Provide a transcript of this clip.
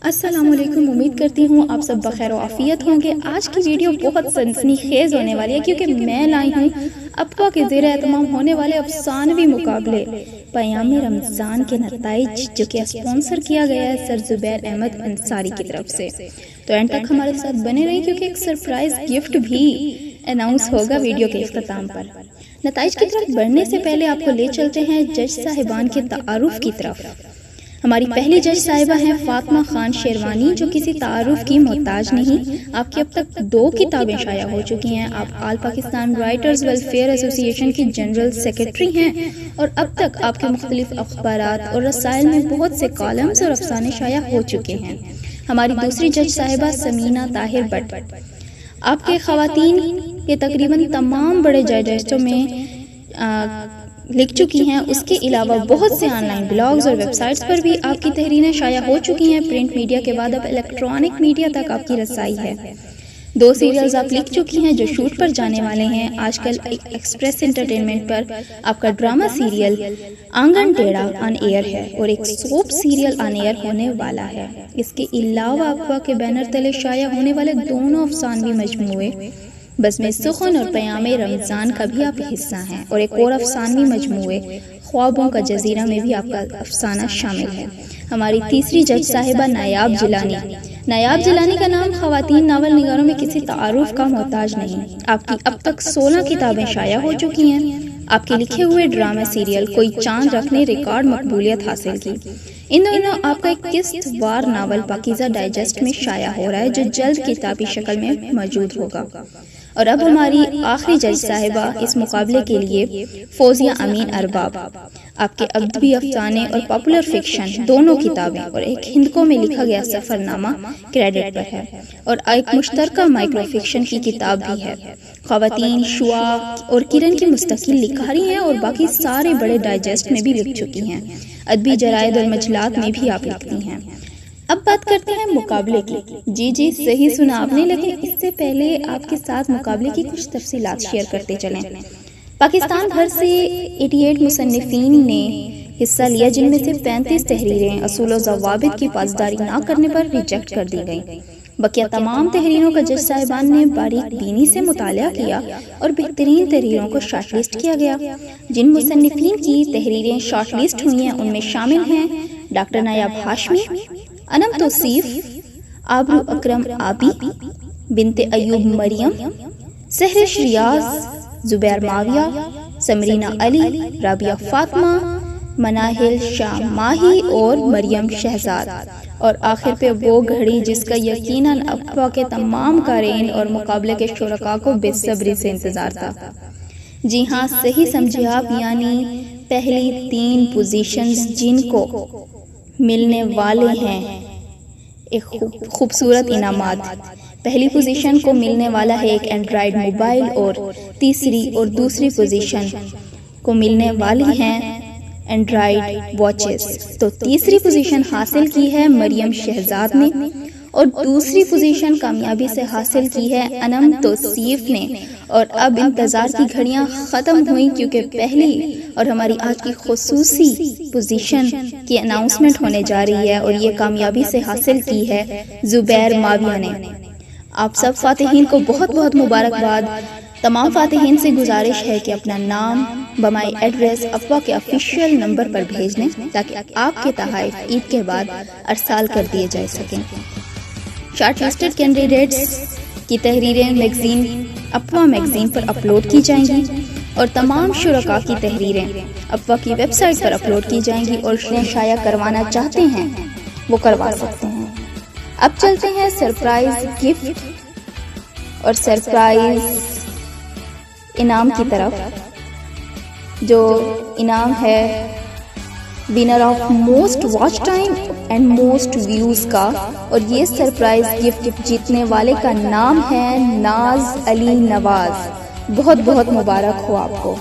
السلام علیکم، امید کرتی ہوں آپ سب بخیر و عافیت ہوں گے۔ آج کی ویڈیو بہت سنسنی خیز ہونے والی ہے کیونکہ میں لائی ہوں اپوا کے زیر اہتمام ہونے والے افسانوی مقابلے پیام رمضان کے نتائج، جو کہ اسپانسر کیا گیا ہے سر زبیر احمد انصاری کی طرف سے۔ تو اینڈ تک ہمارے ساتھ بنے رہیں کیونکہ ایک سرپرائز گفٹ بھی اناؤنس ہوگا ویڈیو کے اختتام پر۔ نتائج کی طرف بڑھنے سے پہلے آپ کو لے چلتے ہیں جج صاحبان کے تعارف کی طرف۔ ہماری پہلی جج صاحبہ ہیں فاطمہ خان شیروانی، جو کسی تعارف کی محتاج نہیں۔ آپ کی اب تک 2 کتابیں شائع ہو چکی ہیں۔ آپ آل پاکستان رائٹرز ویلفیئر ایسوسی ایشن کی جنرل سیکرٹری ہیں اور اب تک آپ کے مختلف اخبارات اور رسائل میں بہت سے کالمز اور افسانے شائع ہو چکے ہیں۔ ہماری دوسری جج صاحبہ سمینہ طاہر بٹ، آپ کے خواتین کے تقریباً تمام بڑے ڈائجسٹوں میں لکھ چکی ہیں۔ اس کے علاوہ بہت سے آن لائن بلاگز اور ویب سائٹس پر بھی آپ کی تحریریں شائع ہو چکی ہیں۔ پرنٹ میڈیا کے بعد اب الیکٹرانک میڈیا تک آپ کی رسائی ہے۔ 2 سیریلز آپ لکھ چکی ہیں جو شوٹ پر جانے والے ہیں۔ آج کل ایکسپریس انٹرٹینمنٹ پر آپ کا ڈرامہ سیریل آنگن ٹیڑھا آن ایئر ہے اور ایک سوپ سیریل آن ایئر ہونے والا ہے۔ اس کے علاوہ اپوا کے بینر تلے شائع ہونے والے دونوں افسانوی مجموعے بزم سخن اور پیام رمضان کا بھی آپ حصہ ہیں، اور ایک اور افسانوی مجموعے خوابوں کا جزیرہ میں بھی آپ کا افسانہ شامل ہے۔ ہماری تیسری جج صاحبہ نایاب جیلانی۔ نایاب جیلانی کا نام خواتین ناول نگاروں میں کسی تعارف کا محتاج نہیں۔ آپ کی اب تک 16 کتابیں شائع ہو چکی ہیں۔ آپ کے لکھے ہوئے ڈرامہ سیریل کوئی چاند رکھ نے ریکارڈ مقبولیت حاصل کی۔ ان دنوں آپ کا ایک قسط وار ناول پاکیزہ ڈائجسٹ میں شائع ہو رہا ہے جو جلد کتابی شکل میں موجود ہوگا۔ اور اب ہماری آخری جج صاحبہ اس مقابلے کے لیے فوزیہ امین ارباب۔ آپ کے ادبی افسانے اور پاپولر فکشن دونوں کتابیں اور ایک ہندکوں میں لکھا گیا سفر نامہ کریڈٹ پر ہے، اور ایک مشترکہ مائکرو فکشن کی کتاب بھی ہے۔ خواتین شعاع اور کرن کی مستقل لکھاری ہیں اور باقی سارے بڑے ڈائجسٹ میں بھی لکھ چکی ہیں۔ ادبی جرائد اور مجلات میں بھی آپ لکھتی ہیں۔ اب بات کرتے ہیں مقابلے کی۔ جی صحیح سنا آپ نے، لیکن اس سے پہلے آپ کے ساتھ مقابلے کی کچھ تفصیلات شیئر کرتے چلیں۔ پاکستان بھر سے 88 مصنفین نے حصہ لیا، جن میں سے 35 تحریریں اصول و ضوابط کی پاسداری نہ کرنے پر ریجیکٹ کر دی گئیں۔ بقیہ تمام تحریروں کا جج صاحبان نے باریک بینی سے مطالعہ کیا اور بہترین تحریروں کو شارٹ لسٹ کیا گیا۔ جن مصنفین کی تحریریں شارٹ لسٹ ہوئی ہیں ان میں شامل ہیں ڈاکٹر نایاب ہاشمی، انم توصیف، آبرو اکرم آبی، بنت ایوب مریم، سہرش ریاض، زبیر معاویہ، سمرینہ علی، رابعہ فاطمہ، مناہل شاہ ماہی اور مریم شہزاد، اور آخر پہ وہ گھڑی جس کا یقیناً اپوا کے تمام قارئین اور مقابلے کے شرکاء کو بے صبری سے انتظار تھا۔ جی ہاں، صحیح سمجھے آپ، یعنی پہلی 3 پوزیشنز جن کو ملنے والے ہیں ایک خوبصورت انعامات۔ پہلی پوزیشن کو ملنے والا ہے ایک اینڈرائیڈ موبائل، اور تیسری اور دوسری پوزیشن کو ملنے والی ہیں اینڈرائیڈ واچز۔ تو تیسری پوزیشن حاصل کی ہے مریم شہزاد نے، اور دوسری پوزیشن کامیابی سے حاصل کی ہے انم توصیف نے۔ اور اب انتظار کی گھڑیاں ختم ہوئیں کیونکہ پہلی اور ہماری آج کی خصوصی پوزیشن کی اناؤنسمنٹ ہونے جا رہی ہے، اور یہ کامیابی سے حاصل کی ہے زبیر معاویہ نے۔ آپ سب فاتحین کو بہت بہت مبارکباد۔ تمام فاتحین سے گزارش ہے کہ اپنا نام بمائی ایڈریس اپوا کے آفیشیل نمبر پر بھیج دیں تاکہ آپ کے تحائف عید کے بعد ارسال کر دیے جا سکیں۔ شارٹ لسٹڈ کینڈیڈیٹس کی تحریریں میگزین اپوا میگزین پر اپلوڈ کی جائیں گی، اور تمام شرکاء کی تحریریں اپوا کی ویب سائٹ پر اپلوڈ کی جائیں گی، اور جو شائع کروانا چاہتے ہیں وہ کروا سکتے ہیں۔ اب چلتے ہیں سرپرائز گفٹ اور سرپرائز انعام کی طرف، جو انعام ہے winner of most watch time and most views کا، اور یہ سرپرائز گفٹ جیتنے والے کا نام ہے ناز علی نواز۔ بہت بہت مبارک ہو آپ کو۔